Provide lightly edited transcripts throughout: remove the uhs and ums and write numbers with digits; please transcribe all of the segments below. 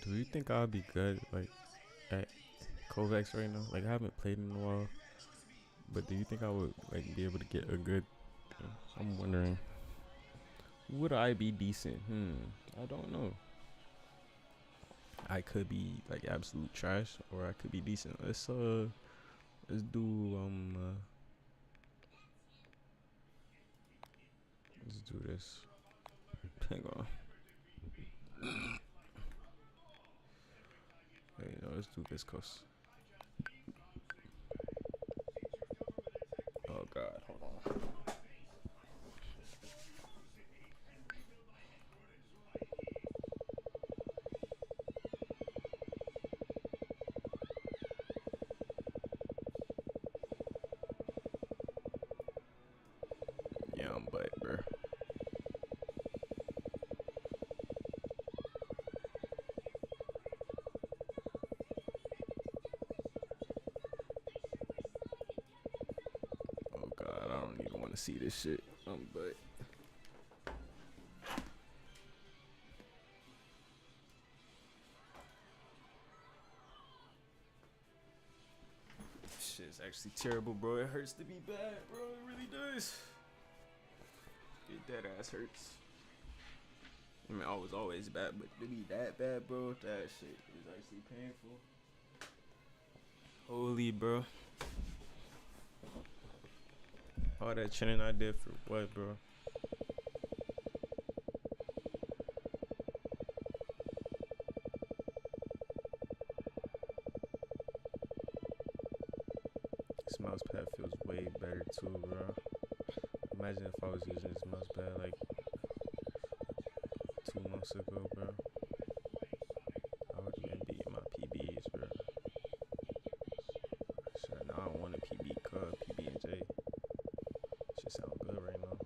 Do you think I'll be good like at Kovacs right now? Like I haven't played in a while, but do you think I would like be able to get a good? I'm wondering, would I be decent? I don't know. I could be like absolute trash, or I could be decent. Let's do let's do this. Hang on. Hey, no, let's do viscose. Oh God, hold on. Yeah, I'm butt, bro. Oh God, I don't even want to see this shit. I'm butt. Shit's actually terrible, bro. It hurts to be bad, bro. It really does. It dead ass hurts. I mean, I was always bad, but to be that bad, bro, that shit is actually painful. Holy, bro. All that training I did for what, bro? This mouse pad feels way better too, bro. Imagine if I was using this mouse pad like 2 months ago, bro. I would have been beating my PBs, bro. Shit, now I want a PB Cub, PB and J. Shit sound good right now.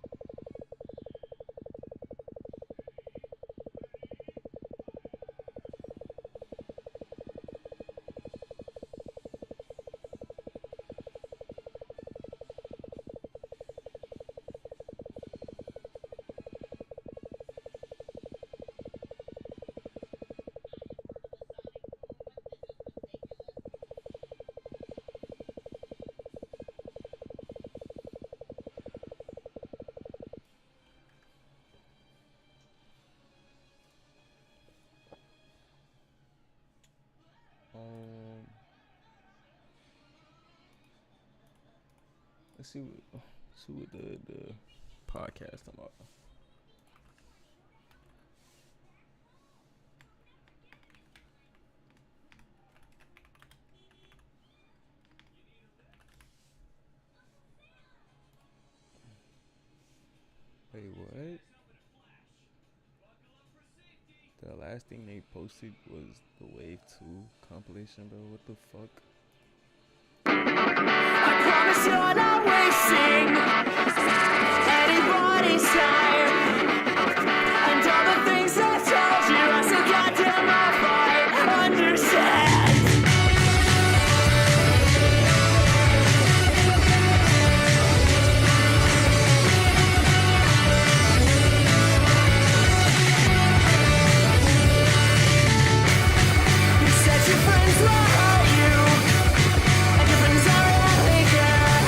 Um, let's see what the podcast I'm about. Wait, what? The last thing they posted was the Wave 2 compilation, bro. What the fuck? I promise you're not wasting anybody's time. And all the things I've told you, I so goddamn if I understand. You said your friends will hurt you, and your friends are really good.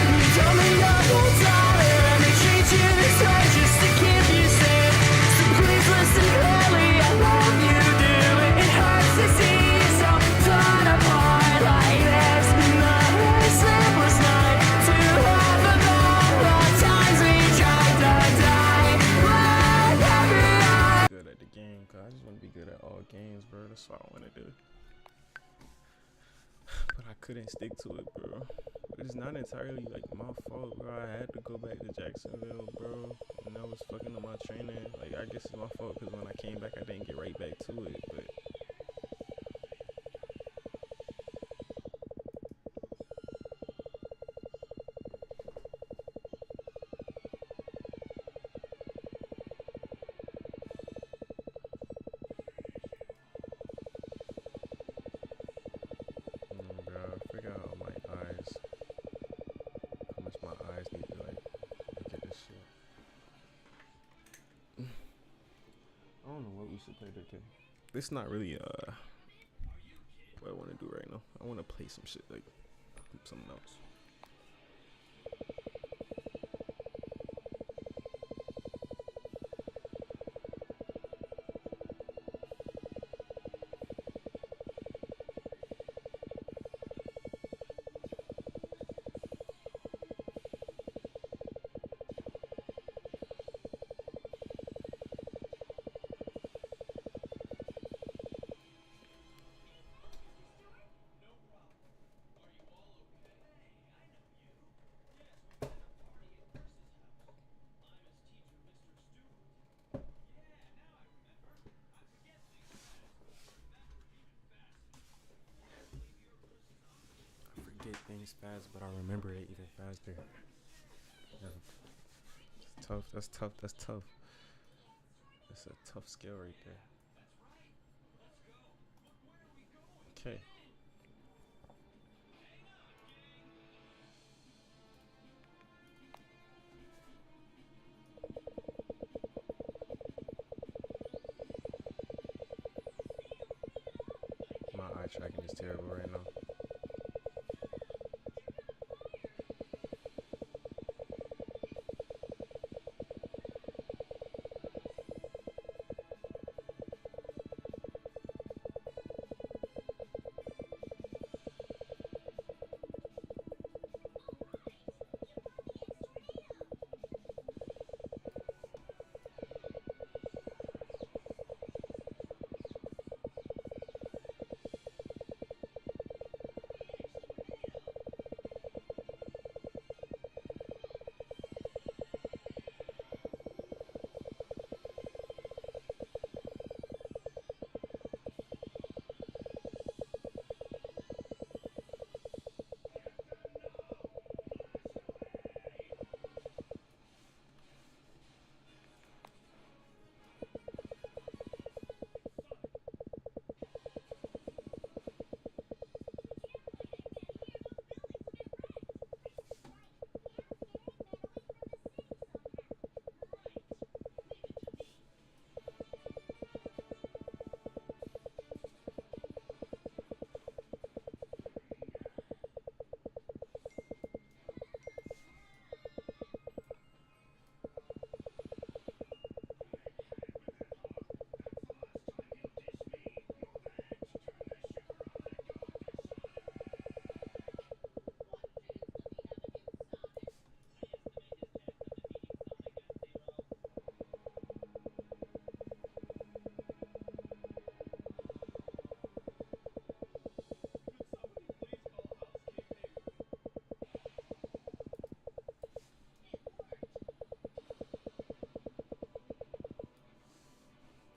You told me you're their daughter, and they treat you this way just to keep you safe. So please listen clearly, I love you, do. It hurts to see you so torn apart like this. Not a sleepless night to have of all the times we tried to die. Let every Good at the game, cause I just want to be good at all games, bro. That's what I want to do. But I couldn't stick to it, bro. It's not entirely like my fault, bro. I had to go back to Jacksonville, bro, and that was fucking up my training. Like I guess it's my fault because when I came back, I didn't get right back to it. But bro, I forgot how much my eyes need to like look at this shit. I don't know what we should play today. this not really what I want to do right now. I want to play some shit like something else. Forget things fast, but I remember it even faster. Yeah. It's tough. That's tough. That's tough. That's a tough skill right there. Okay. My eye tracking is terrible right now.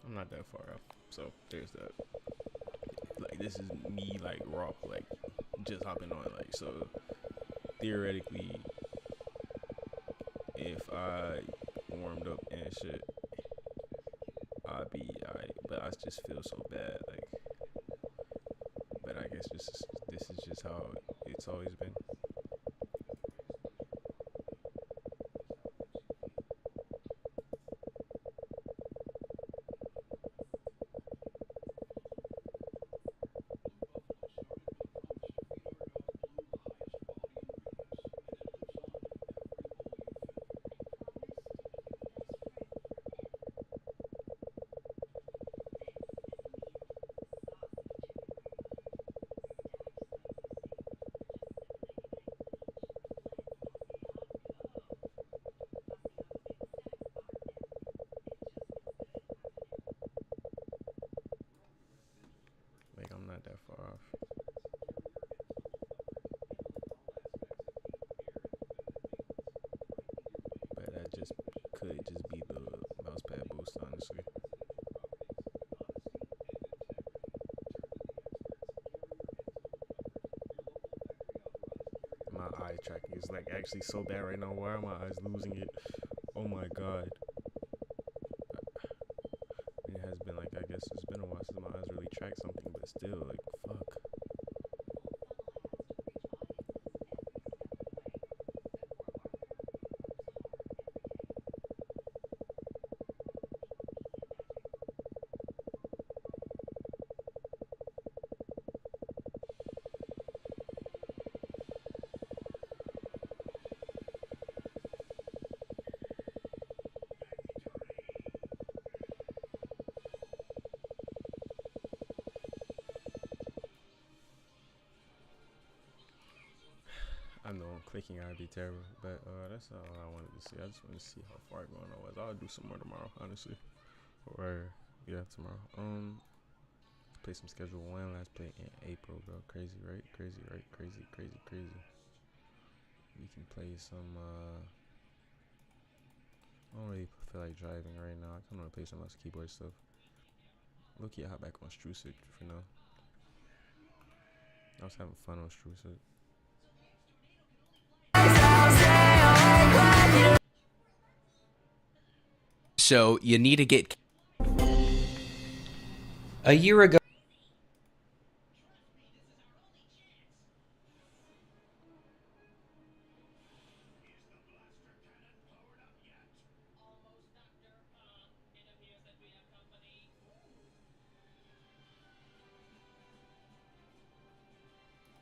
I'm not that far off. So there's that. Like this is me like raw, like just hopping on. Like so theoretically, if I warmed up and shit, I'd be alright. But I just feel so bad. Like, but I guess this is just how it's always been. Like I'm not that far off. But that just could just be the mouse pad boost, honestly. My eye tracking is like actually so bad right now. Why are my eyes losing it? Oh my god. It has been like, I guess it's been a while since my eyes really tracked something, but still, like, fuck. I know clicking I'd be terrible, but that's all I wanted to see. I just wanted to see how far gone I was. I'll do some more tomorrow, honestly. Or yeah, tomorrow. Play some Schedule 1. Last play in April, bro. Crazy, right? Crazy, right? Crazy. We can play some. I don't really feel like driving right now. I kind of want to play some else keyboard stuff. Look, I'll hop back on Strucid for now. I was having fun on Strucid. So you need to get. A year ago.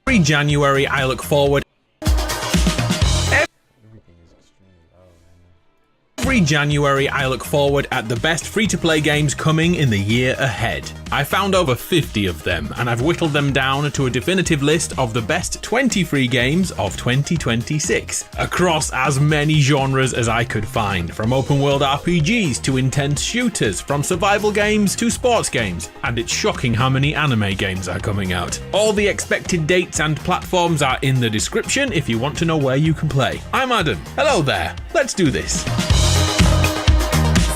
Every January, I look forward. Everything is extremely loud right now. Every January, I look forward at the best free-to-play games coming in the year ahead. I found over 50 of them, and I've whittled them down to a definitive list of the best 20 free games of 2026, across as many genres as I could find, from open-world RPGs to intense shooters, from survival games to sports games, and it's shocking how many anime games are coming out. All the expected dates and platforms are in the description if you want to know where you can play. I'm Adam. Hello there. Let's do this.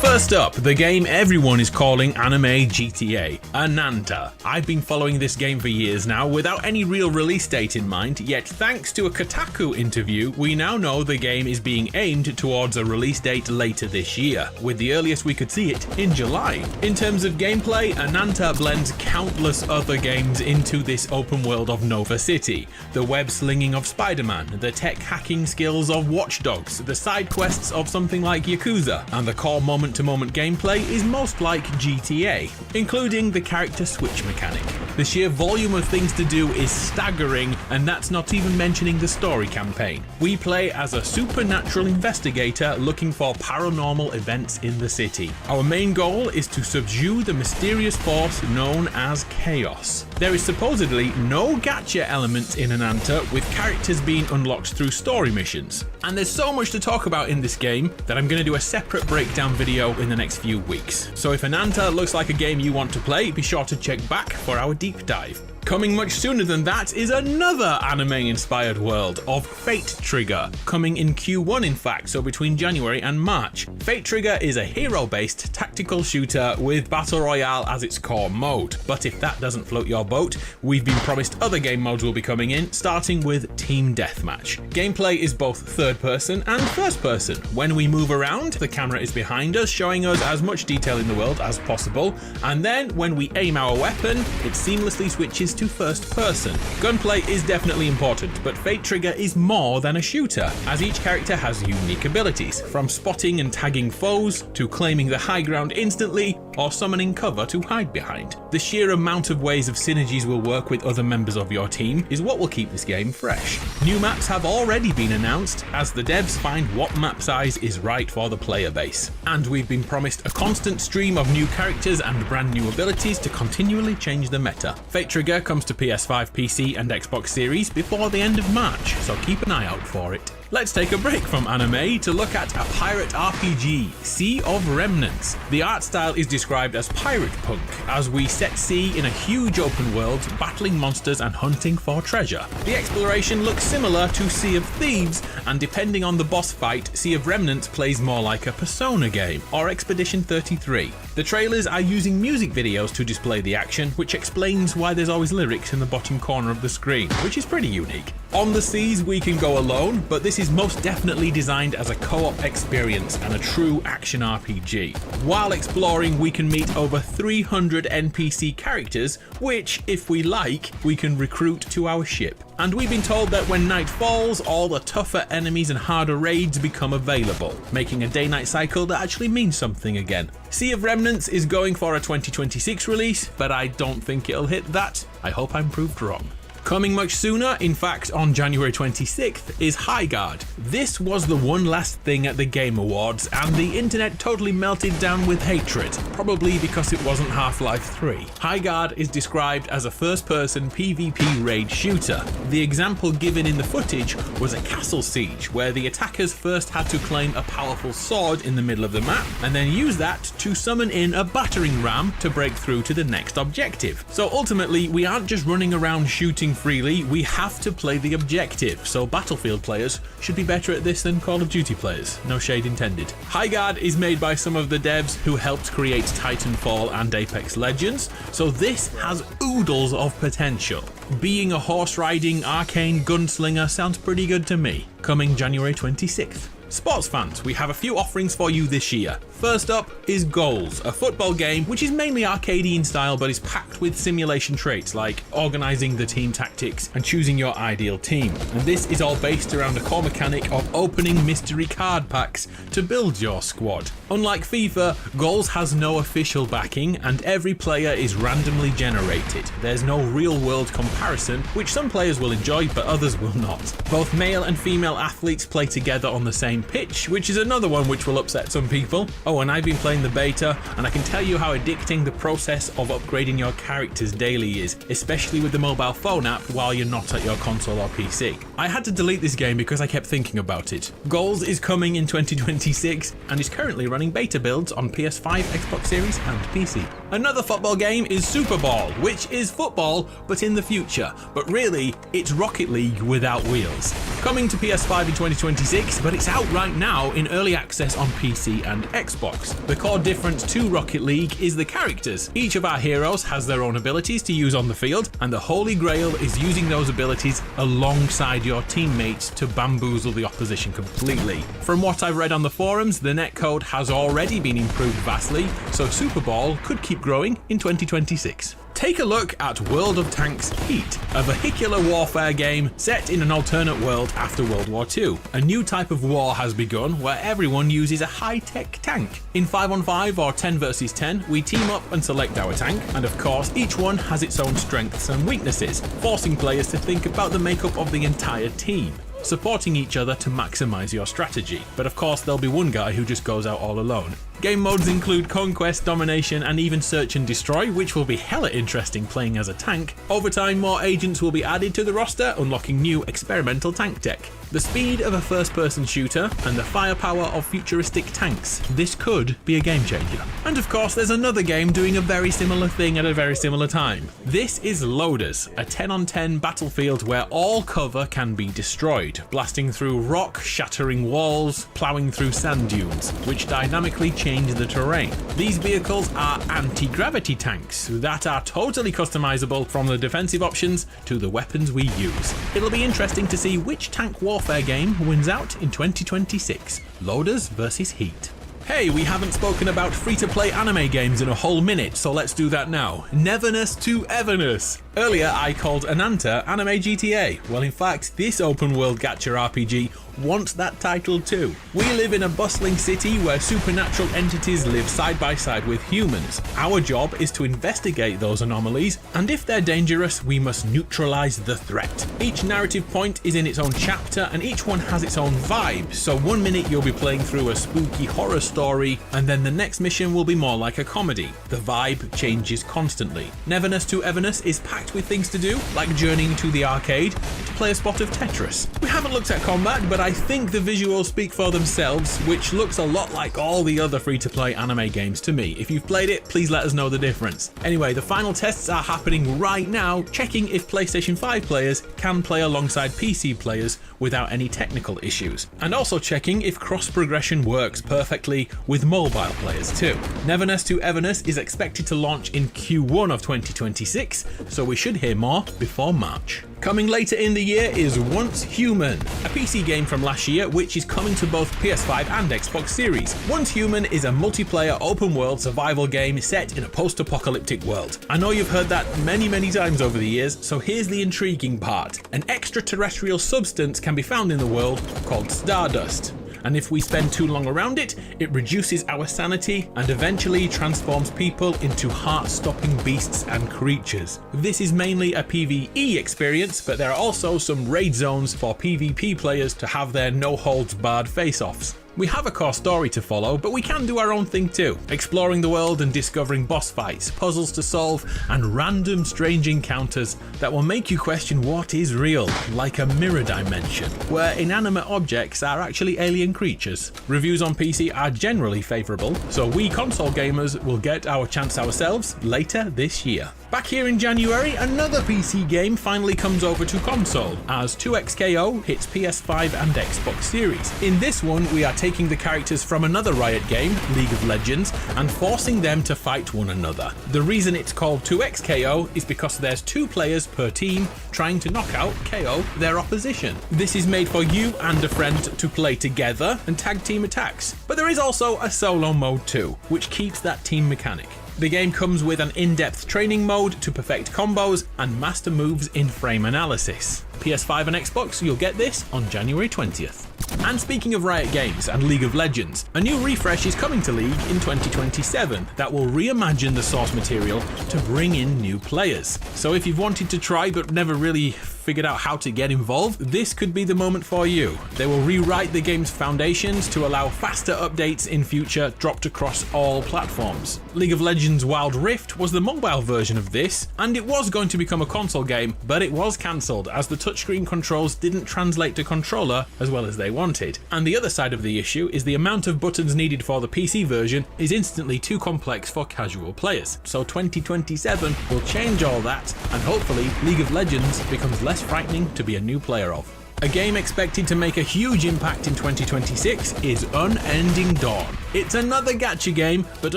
First up, the game everyone is calling Anime GTA, Ananta. I've been following this game for years now without any real release date in mind, yet thanks to a Kotaku interview, we now know the game is being aimed towards a release date later this year, with the earliest we could see it in July. In terms of gameplay, Ananta blends countless other games into this open world of Nova City. The web slinging of Spider-Man, the tech hacking skills of Watch Dogs, the side quests of something like Yakuza, and the core moment-to-moment gameplay is most like GTA, including the character switch mechanic. The sheer volume of things to do is staggering, and that's not even mentioning the story campaign. We play as a supernatural investigator looking for paranormal events in the city. Our main goal is to subdue the mysterious force known as Chaos. There is supposedly no gacha element in Ananta, with characters being unlocked through story missions. And there's so much to talk about in this game that I'm going to do a separate breakdown video in the next few weeks. So if Ananta looks like a game you want to play, be sure to check back for our deep dive. Coming much sooner than that is another anime-inspired world of Fate Trigger, coming in Q1 in fact, so between January and March. Fate Trigger is a hero-based tactical shooter with Battle Royale as its core mode, but if that doesn't float your boat, we've been promised other game modes will be coming in, starting with Team Deathmatch. Gameplay is both third person and first person. When we move around, the camera is behind us, showing us as much detail in the world as possible, and then when we aim our weapon, it seamlessly switches to first person. Gunplay is definitely important, but Fate Trigger is more than a shooter, as each character has unique abilities, from spotting and tagging foes, to claiming the high ground instantly, or summoning cover to hide behind. The sheer amount of ways of synergies will work with other members of your team is what will keep this game fresh. New maps have already been announced, as the devs find what map size is right for the player base. And we've been promised a constant stream of new characters and brand new abilities to continually change the meta. Fate Trigger comes to PS5, PC and Xbox Series before the end of March, so keep an eye out for it. Let's take a break from anime to look at a pirate RPG, Sea of Remnants. The art style is described as pirate punk, as we set sea in a huge open world, battling monsters and hunting for treasure. The exploration looks similar to Sea of Thieves, and depending on the boss fight, Sea of Remnants plays more like a Persona game, or Expedition 33. The trailers are using music videos to display the action, which explains why there's always lyrics in the bottom corner of the screen, which is pretty unique. On the seas we can go alone, but this is most definitely designed as a co-op experience and a true action RPG. While exploring, we can meet over 300 NPC characters, which, if we like, we can recruit to our ship. And we've been told that when night falls, all the tougher enemies and harder raids become available, making a day-night cycle that actually means something again. Sea of Remnants is going for a 2026 release, but I don't think it'll hit that. I hope I'm proved wrong. Coming much sooner, in fact on January 26th, is Highguard. This was the one last thing at the Game Awards, and the internet totally melted down with hatred, probably because it wasn't Half-Life 3. Highguard is described as a first-person PvP raid shooter. The example given in the footage was a castle siege, where the attackers first had to claim a powerful sword in the middle of the map, and then use that to summon in a battering ram to break through to the next objective. So ultimately, we aren't just running around shooting freely, we have to play the objective, so Battlefield players should be better at this than Call of Duty players, no shade intended. Highguard is made by some of the devs who helped create Titanfall and Apex Legends, so this has oodles of potential. Being a horse-riding arcane gunslinger sounds pretty good to me. Coming January 26th. Sports fans, we have a few offerings for you this year. First up is Goals, a football game which is mainly arcadey in style but is packed with simulation traits like organising the team tactics and choosing your ideal team. And this is all based around a core mechanic of opening mystery card packs to build your squad. Unlike FIFA, Goals has no official backing and every player is randomly generated. There's no real world comparison, which some players will enjoy but others will not. Both male and female athletes play together on the same pitch, which is another one which will upset some people. Oh, and I've been playing the beta, and I can tell you how addicting the process of upgrading your characters daily is, especially with the mobile phone app while you're not at your console or PC. I had to delete this game because I kept thinking about it. Goals is coming in 2026 and is currently running beta builds on PS5, Xbox Series and PC. Another football game is Super Ball, which is football but in the future, but really it's Rocket League without wheels. Coming to PS5 in 2026, but it's out right now in early access on PC and Xbox. The core difference to Rocket League is the characters. Each of our heroes has their own abilities to use on the field, and the holy grail is using those abilities alongside your teammates to bamboozle the opposition completely. From what I've read on the forums, the netcode has already been improved vastly, so Super Ball could keep growing in 2026. Take a look at World of Tanks Heat, a vehicular warfare game set in an alternate world after World War II. A new type of war has begun where everyone uses a high-tech tank. In 5-on-5 or 10 versus 10, we team up and select our tank, and of course each one has its own strengths and weaknesses, forcing players to think about the makeup of the entire team, supporting each other to maximize your strategy. But of course there'll be one guy who just goes out all alone. Game modes include Conquest, Domination and even Search and Destroy, which will be hella interesting playing as a tank. Over time, more agents will be added to the roster, unlocking new experimental tank tech. The speed of a first-person shooter and the firepower of futuristic tanks. This could be a game changer. And of course there's another game doing a very similar thing at a very similar time. This is Loaders, a 10-on-10 battlefield where all cover can be destroyed, blasting through rock, shattering walls, ploughing through sand dunes, which dynamically change the terrain. These vehicles are anti-gravity tanks that are totally customizable from the defensive options to the weapons we use. It'll be interesting to see which tank warfare game wins out in 2026. Loaders versus Heat. Hey, we haven't spoken about free-to-play anime games in a whole minute, so let's do that now. Neverness to Everness. Earlier I called Ananta Anime GTA. Well, in fact, this open-world gacha RPG wants that title too. We live in a bustling city where supernatural entities live side by side with humans. Our job is to investigate those anomalies, and if they're dangerous, we must neutralize the threat. Each narrative point is in its own chapter, and each one has its own vibe. So one minute you'll be playing through a spooky horror story, and then the next mission will be more like a comedy. The vibe changes constantly. Neverness to Everness is packed with things to do, like journeying to the arcade to play a spot of Tetris. We haven't looked at combat, but I think the visuals speak for themselves, which looks a lot like all the other free-to-play anime games to me. If you've played it, please let us know the difference. Anyway, the final tests are happening right now, checking if PlayStation 5 players can play alongside PC players without any technical issues, and also checking if cross-progression works perfectly with mobile players too. Neverness to Everness is expected to launch in Q1 of 2026, so we should hear more before March. Coming later in the year is Once Human, a PC game from last year which is coming to both PS5 and Xbox Series. Once Human is a multiplayer open world survival game set in a post-apocalyptic world. I know you've heard that many times over the years, so here's the intriguing part. An extraterrestrial substance can be found in the world called Stardust. and if we spend too long around it, it reduces our sanity and eventually transforms people into heart-stopping beasts and creatures. This is mainly a PvE experience, but there are also some raid zones for PvP players to have their no-holds-barred face-offs. We have a core story to follow, but we can do our own thing too, exploring the world and discovering boss fights, puzzles to solve, and random strange encounters that will make you question what is real, like a mirror dimension, where inanimate objects are actually alien creatures. Reviews on PC are generally favourable, so we console gamers will get our chance ourselves later this year. Back here in January, another PC game finally comes over to console, as 2XKO hits PS5 and Xbox Series. In this one, we are taking the characters from another Riot game, League of Legends, and forcing them to fight one another. The reason it's called 2XKO is because there's 2 players per team trying to knock out, KO, their opposition. This is made for you and a friend to play together and tag team attacks. But there is also a solo mode too, which keeps that team mechanic. The game comes with an in-depth training mode to perfect combos and master moves in frame analysis. PS5 and Xbox, you'll get this on January 20th. And speaking of Riot Games and League of Legends, a new refresh is coming to League in 2027 that will reimagine the source material to bring in new players. So if you've wanted to try but never really figured out how to get involved, this could be the moment for you. They will rewrite the game's foundations to allow faster updates in future dropped across all platforms. League of Legends Wild Rift was the mobile version of this, and it was going to become a console game, but it was cancelled as the touchscreen controls didn't translate to controller as well as they wanted. And the other side of the issue is the amount of buttons needed for the PC version is instantly too complex for casual players. So 2027 will change all that, and hopefully League of Legends becomes less frightening to be a new player of. A game expected to make a huge impact in 2026 is Unending Dawn. It's another gacha game, but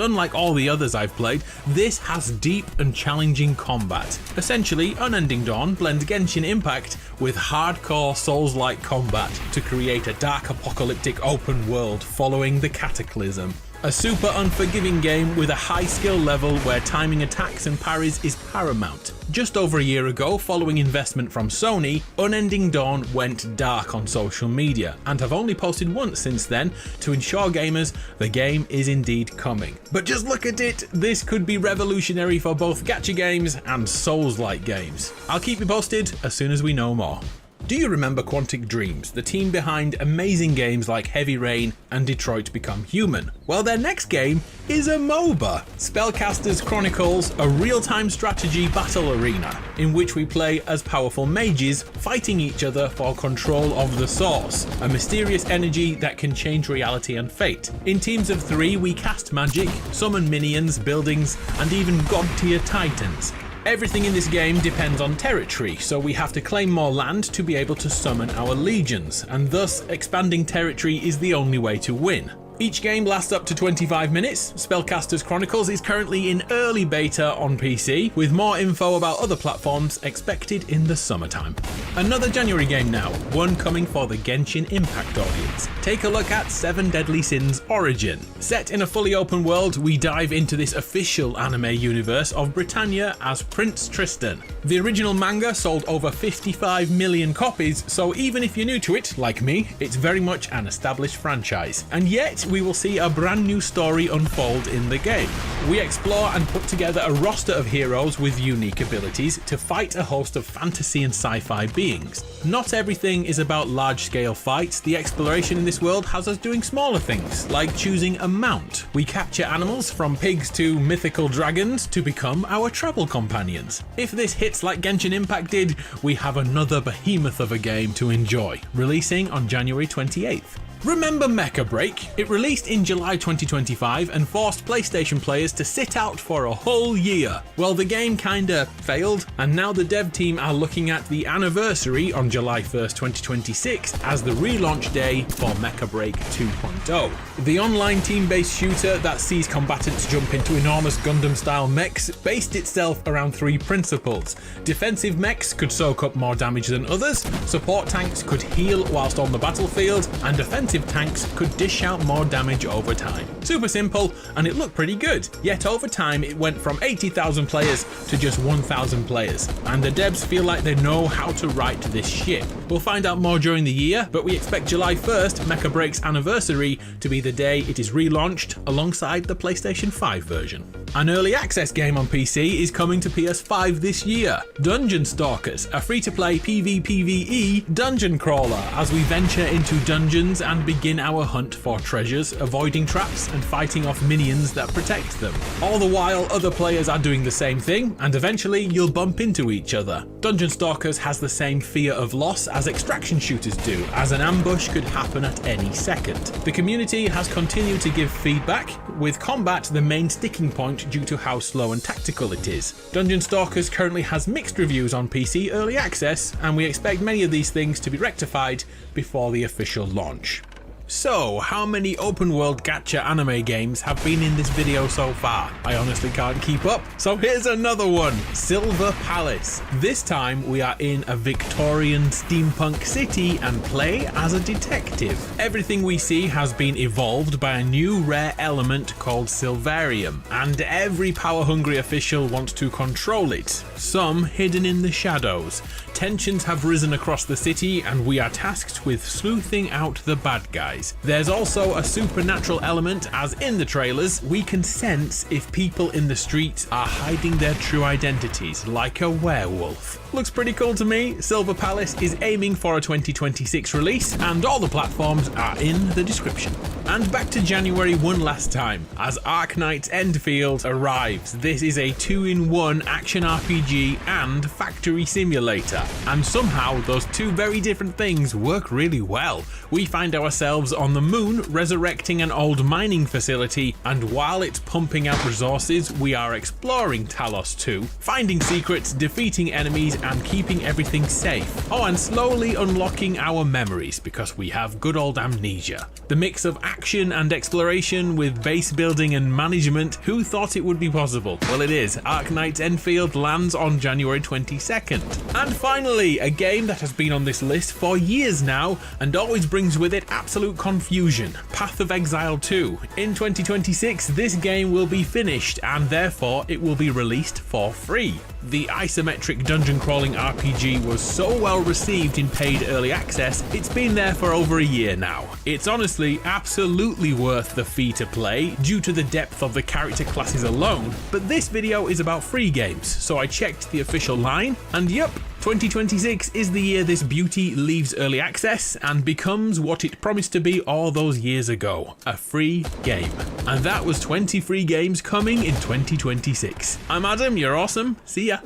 unlike all the others I've played, this has deep and challenging combat. Essentially, Unending Dawn blends Genshin Impact with hardcore Souls-like combat to create a dark apocalyptic open world following the Cataclysm. A super unforgiving game with a high skill level where timing attacks and parries is paramount. Just over a year ago, following investment from Sony, Unending Dawn went dark on social media and have only posted once since then to ensure gamers the game is indeed coming. But just look at it, this could be revolutionary for both gacha games and Souls-like games. I'll keep you posted as soon as we know more. Do you remember Quantic Dreams, the team behind amazing games like Heavy Rain and Detroit Become Human? Well, their next game is a MOBA, Spellcasters Chronicles, a real-time strategy battle arena in which we play as powerful mages fighting each other for control of the Source, a mysterious energy that can change reality and fate. In teams of 3, we cast magic, summon minions, buildings, and even god-tier titans. Everything in this game depends on territory, so we have to claim more land to be able to summon our legions, and thus expanding territory is the only way to win. Each game lasts up to 25 minutes. Spellcasters Chronicles is currently in early beta on PC, with more info about other platforms expected in the summertime. Another January game now, one coming for the Genshin Impact audience. Take a look at 7 Deadly Sins Origin. Set in a fully open world, we dive into this official anime universe of Britannia as Prince Tristan. The original manga sold over 55 million copies, so even if you're new to it, like me, it's very much an established franchise. And yet, we will see a brand new story unfold in the game. We explore and put together a roster of heroes with unique abilities to fight a host of fantasy and sci-fi beings. Not everything is about large-scale fights. The exploration in this world has us doing smaller things, like choosing a mount. We capture animals from pigs to mythical dragons to become our travel companions. If this hits like Genshin Impact did, we have another behemoth of a game to enjoy, releasing on January 28th. Remember Mecha Break? It released in July 2025 and forced PlayStation players to sit out for a whole year. Well, the game kinda failed, and now the dev team are looking at the anniversary on July 1st, 2026 as the relaunch day for Mecha Break 2.0. The online team-based shooter that sees combatants jump into enormous Gundam-style mechs based itself around 3 principles. Defensive mechs could soak up more damage than others, support tanks could heal whilst on the battlefield, and offensive defensive tanks could dish out more damage over time. Super simple, and it looked pretty good, yet over time it went from 80,000 players to just 1,000 players, and the devs feel like they know how to write this ship. We'll find out more during the year, but we expect July 1st, Mecha Break's anniversary, to be the day it is relaunched alongside the PlayStation 5 version. An early access game on PC is coming to PS5 this year, Dungeon Stalkers, a free-to-play PvPvE dungeon crawler as we venture into dungeons and begin our hunt for treasures, avoiding traps and fighting off minions that protect them. All the while other players are doing the same thing, and eventually you'll bump into each other. Dungeon Stalkers has the same fear of loss as extraction shooters do, as an ambush could happen at any second. The community has continued to give feedback, with combat the main sticking point due to how slow and tactical it is. Dungeon Stalkers currently has mixed reviews on PC early access, and we expect many of these things to be rectified before the official launch. So, how many open world gacha anime games have been in this video so far? I honestly can't keep up, so here's another one, Silver Palace. This time we are in a Victorian steampunk city and play as a detective. Everything we see has been evolved by a new rare element called Silvarium, and every power-hungry official wants to control it, some hidden in the shadows. Tensions have risen across the city and we are tasked with sleuthing out the bad guys. There's also a supernatural element, as in the trailers, we can sense if people in the streets are hiding their true identities, like a werewolf. Looks pretty cool to me. Silver Palace is aiming for a 2026 release, and all the platforms are in the description. And back to January one last time, as Arknights Endfield arrives. This is a 2-in-1 action RPG and factory simulator, and somehow those two very different things work really well. We find ourselves on the moon resurrecting an old mining facility, and while it's pumping out resources, we are exploring Talos 2, finding secrets, defeating enemies, and keeping everything safe. Oh, and slowly unlocking our memories because we have good old amnesia. The mix of action and exploration with base building and management, who thought it would be possible? Well, it is. Arknights Endfield lands on January 22nd. And finally, a game that has been on this list for years now and always brings with it absolute confusion, Path of Exile 2. In 2026, this game will be finished and therefore it will be released for free. The isometric dungeon crawling RPG was so well received in paid early access, it's been there for over a year now. It's honestly absolutely worth the fee to play due to the depth of the character classes alone, but this video is about free games, so I checked the official line, and yup, 2026 is the year this beauty leaves early access and becomes what it promised to be all those years ago, a free game. And that was 20 free games coming in 2026. I'm Adam, you're awesome, see ya.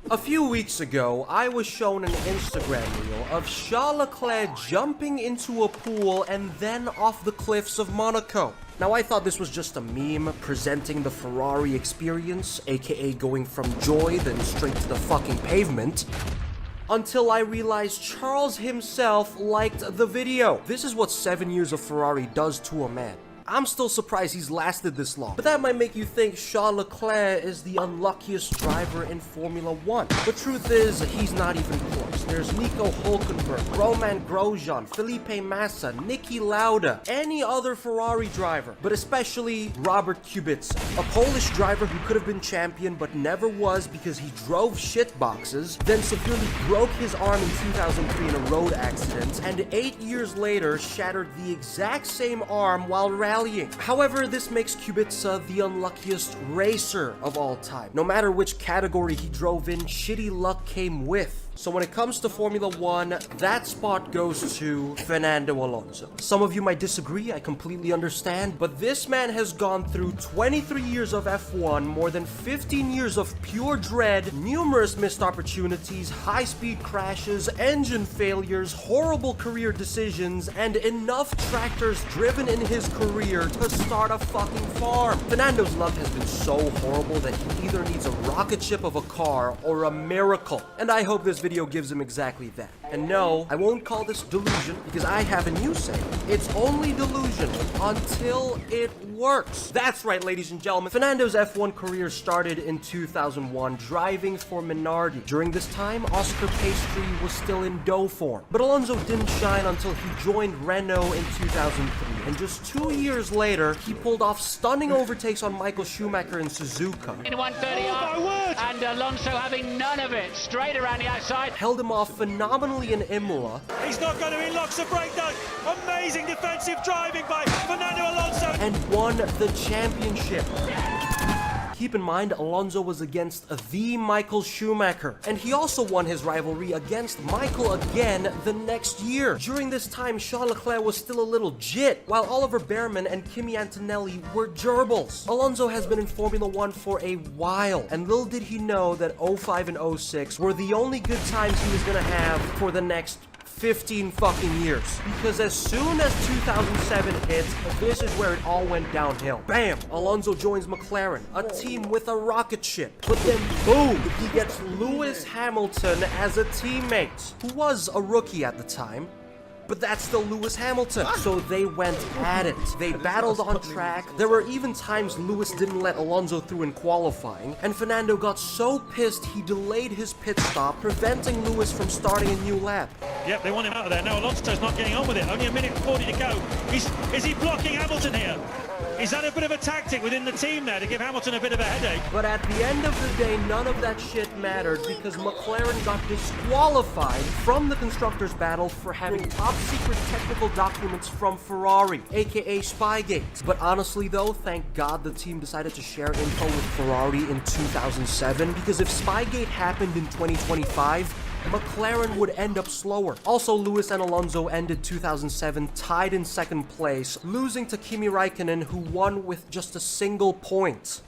A few weeks ago, I was shown an Instagram reel of Charles Leclerc jumping into a pool and then off the cliffs of Monaco. Now, I thought this was just a meme presenting the Ferrari experience, aka going from joy then straight to the fucking pavement, until I realized Charles himself liked the video. This is what 7 years of Ferrari does to a man. I'm still surprised he's lasted this long, but that might make you think Charles Leclerc is the unluckiest driver in Formula 1. The truth is, he's not even close. There's Nico Hülkenberg, Roman Grosjean, Felipe Massa, Niki Lauda, any other Ferrari driver, but especially Robert Kubica, a Polish driver who could have been champion but never was because he drove shitboxes, then severely broke his arm in 2003 in a road accident, and 8 years later shattered the exact same arm while rallying. However, this makes Kubica the unluckiest racer of all time. No matter which category he drove in, shitty luck came with. So when it comes to Formula 1, that spot goes to Fernando Alonso. Some of you might disagree, I completely understand, but this man has gone through 23 years of F1, more than 15 years of pure dread, numerous missed opportunities, high-speed crashes, engine failures, horrible career decisions, and enough tractors driven in his career to start a fucking farm. Fernando's luck has been so horrible that he either needs a rocket ship of a car or a miracle, and I hope this video gives him exactly that. And no, I won't call this delusion because I have a new saying. It's only delusion until it works. That's right, ladies and gentlemen. Fernando's F1 career started in 2001, driving for Minardi. During this time, Oscar Piastri was still in dough form. But Alonso didn't shine until he joined Renault in 2003. And just 2 years later, he pulled off stunning overtakes on Michael Schumacher in Suzuka. In 130 up, and Alonso having none of it, straight around the outside. Held him off phenomenally in Imola. He's not going to, he locks the breakdown. Amazing defensive driving by Fernando Alonso. And won the championship. Keep in mind, Alonso was against the Michael Schumacher, and he also won his rivalry against Michael again the next year. During this time, Charles Leclerc was still a little jit, while Oliver Behrman and Kimi Antonelli were gerbils. Alonso has been in Formula 1 for a while, and little did he know that 05 and 06 were the only good times he was gonna have for the next 15 fucking years. Because as soon as 2007 hits, this is where it all went downhill. Bam! Alonso joins McLaren, a team with a rocket ship. But then boom! He gets Lewis Hamilton as a teammate, who was a rookie at the time. But that's still Lewis Hamilton. So they went at it. They battled on track. There were even times Lewis didn't let Alonso through in qualifying, and Fernando got so pissed he delayed his pit stop, preventing Lewis from starting a new lap. Yep, they want him out of there. Now Alonso's not getting on with it. Only a minute 40 to go. Is he blocking Hamilton here? Is that a bit of a tactic within the team there to give Hamilton a bit of a headache? But at the end of the day, none of that shit mattered because McLaren got disqualified from the Constructors' Battle for having top-secret technical documents from Ferrari, aka Spygate. But honestly though, thank God the team decided to share info with Ferrari in 2007, because if Spygate happened in 2025, McLaren would end up slower. Also, Lewis and Alonso ended 2007 tied in second place, losing to Kimi Raikkonen, who won with just a single point.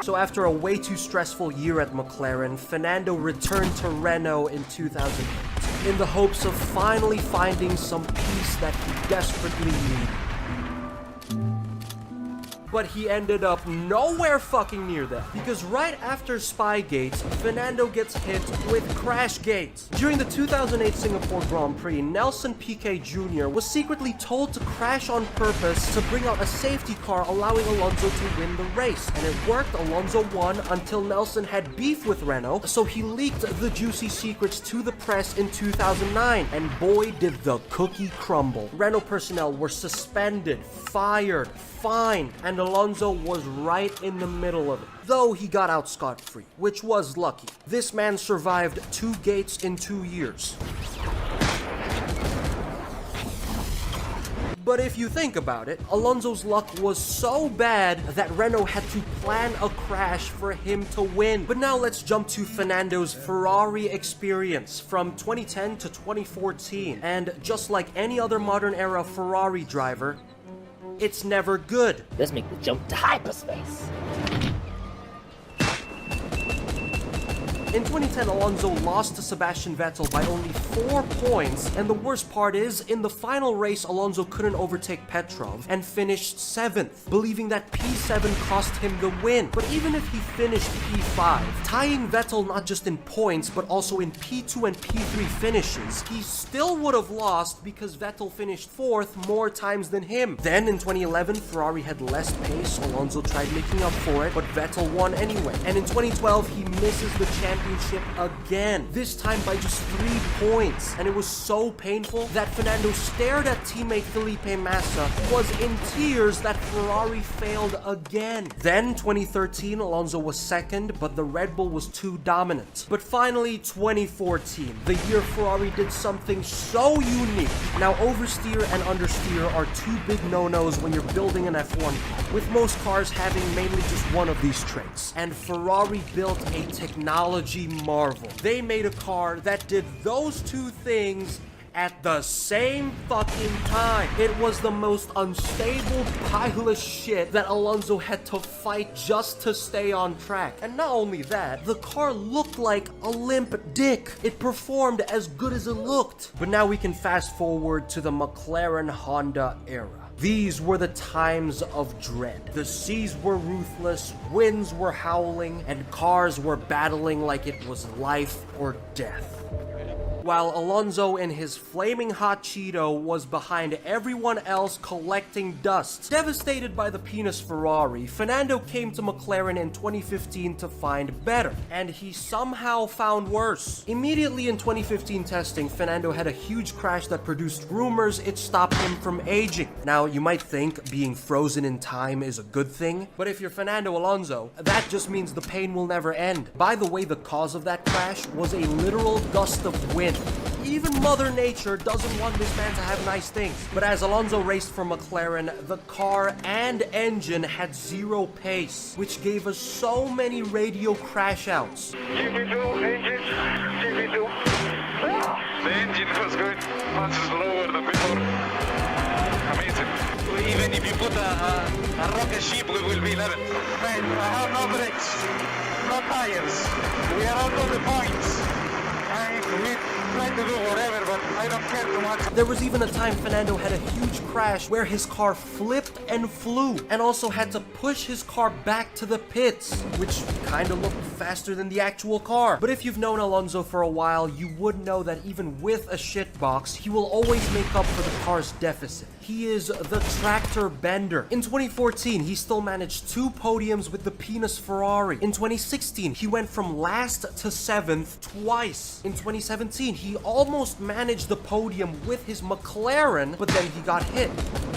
So after a way too stressful year at McLaren, Fernando returned to Renault in 2008 in the hopes of finally finding some peace that he desperately needed. But he ended up nowhere fucking near that, because right after Spygate, Fernando gets hit with Crashgate. During the 2008 Singapore Grand Prix, Nelson Piquet Jr. was secretly told to crash on purpose to bring out a safety car, allowing Alonso to win the race. And it worked. Alonso won until Nelson had beef with Renault, so he leaked the juicy secrets to the press in 2009. And boy, did the cookie crumble. Renault personnel were suspended, fired, fined, and Alonso was right in the middle of it, though he got out scot-free, which was lucky. This man survived 2 gates in 2 years. But if you think about it, Alonso's luck was so bad that Renault had to plan a crash for him to win. But now let's jump to Fernando's Ferrari experience from 2010 to 2014. And just like any other modern era Ferrari driver, it's never good. Let's make the jump to hyperspace. In 2010, Alonso lost to Sebastian Vettel by only 4 points, and the worst part is, in the final race, Alonso couldn't overtake Petrov and finished 7th, believing that P7 cost him the win. But even if he finished P5, tying Vettel not just in points, but also in P2 and P3 finishes, he still would have lost because Vettel finished 4th more times than him. Then in 2011, Ferrari had less pace, Alonso tried making up for it, but Vettel won anyway. And in 2012, he misses the championship again, this time by just 3 points. And it was so painful that Fernando stared at teammate Felipe Massa, who was in tears that Ferrari failed again. Then 2013, Alonso was 2nd, but the Red Bull was too dominant. But finally, 2014, the year Ferrari did something so unique. Now, oversteer and understeer are 2 big no-nos when you're building an F1 car, with most cars having mainly just one of these traits. And Ferrari built a technology marvel. They made a car that did those 2 things at the same fucking time. It was the most unstable pile of shit that Alonso had to fight just to stay on track. And not only that, the car looked like a limp dick. It performed as good as it looked. But now we can fast forward to the McLaren Honda era. These were the times of dread. The seas were ruthless, winds were howling, and cars were battling like it was life or death. While Alonso in his flaming hot Cheeto was behind everyone else collecting dust. Devastated by the penis Ferrari, Fernando came to McLaren in 2015 to find better, and he somehow found worse. Immediately in 2015 testing, Fernando had a huge crash that produced rumors it stopped him from aging. Now, you might think being frozen in time is a good thing, but if you're Fernando Alonso, that just means the pain will never end. By the way, the cause of that crash was a literal gust of wind. Even Mother Nature doesn't want this man to have nice things. But as Alonso raced for McLaren, the car and engine had zero pace, which gave us so many radio crash outs. GP2 engine, GP2. The engine was good, much slower than before. Amazing. Even if you put a rocket ship, we will be 11th. Man, I have no brakes, no tires. We are out of the points. We try to do whatever, but I don't care too much. There was even a time Fernando had a huge crash where his car flipped and flew, and also had to push his car back to the pits, which kinda looked faster than the actual car. But if you've known Alonso for a while, you would know that even with a shitbox, he will always make up for the car's deficit. He is the tractor bender. In 2014, he still managed 2 podiums with the penis Ferrari. In 2016, he went from last to 7th twice. In 2017, he almost managed the podium with his McLaren, but then he got hit.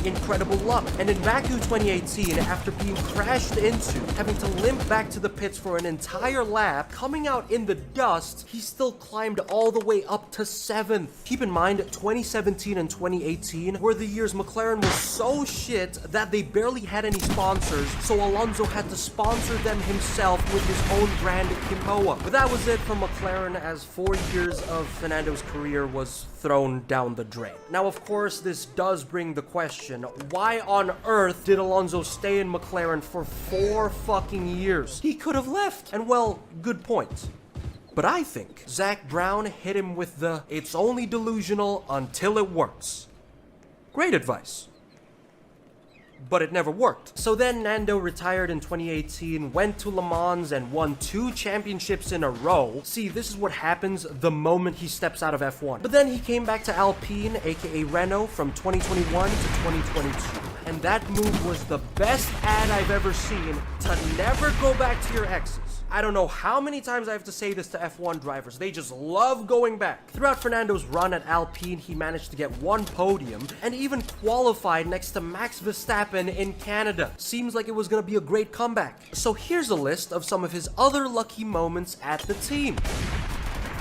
Incredible luck. And in Baku 2018, after being crashed into, having to limp back to the pits for an entire lap, coming out in the dust, he still climbed all the way up to 7th. Keep in mind, 2017 and 2018 were the years McLaren was so shit that they barely had any sponsors, so Alonso had to sponsor them himself with his own brand, Kimoa. But that was it for McLaren, as 4 years of Fernando's career was thrown down the drain. Now, of course, this does bring the question, why on earth did Alonso stay in McLaren for 4 fucking years? He could have left. And well, good point. But I think Zach Brown hit him with the, it's only delusional until it works. Great advice. But it never worked. So then Nando retired in 2018, went to Le Mans and won 2 championships in a row. See, this is what happens the moment he steps out of F1. But then he came back to Alpine, aka Renault, from 2021 to 2022. And that move was the best ad I've ever seen to never go back to your exes. I don't know how many times I have to say this to F1 drivers. They just love going back. Throughout Fernando's run at Alpine, he managed to get 1 podium and even qualified next to Max Verstappen in Canada. Seems like it was gonna be a great comeback. So here's a list of some of his other lucky moments at the team.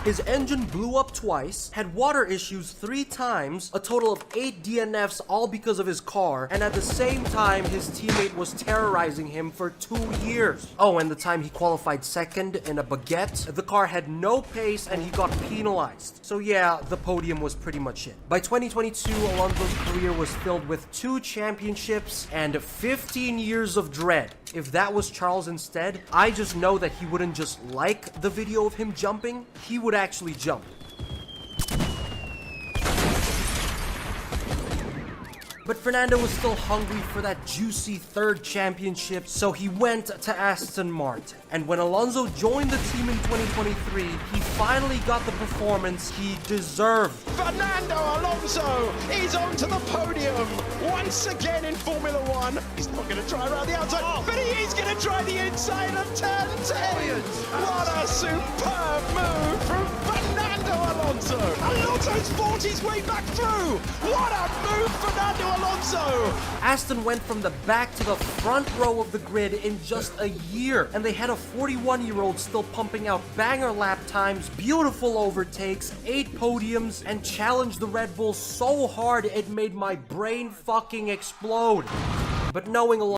His engine blew up twice, had water issues 3 times, a total of 8 DNFs all because of his car, and at the same time his teammate was terrorizing him for 2 years. Oh, and the time he qualified 2nd in a baguette, the car had no pace and he got penalized. So yeah, the podium was pretty much it. By 2022, Alonso's career was filled with 2 championships and 15 years of dread. If that was Charles instead, I just know that he wouldn't just like the video of him jumping, he would actually jump. But Fernando was still hungry for that juicy 3rd championship, so he went to Aston Martin. And when Alonso joined the team in 2023, he finally got the performance he deserved. Fernando Alonso is onto the podium once again in Formula 1. He's not going to try around the outside, but he is going to try the inside of turn 10. What a superb move from Fernando Alonso. Alonso's fought his way back through. What a move, Fernando Alonso. Aston went from the back to the front row of the grid in just a year, and they had a 41-year-old still pumping out banger lap times, beautiful overtakes, 8 podiums, and challenged the Red Bull so hard it made my brain fucking explode. But knowing Alonso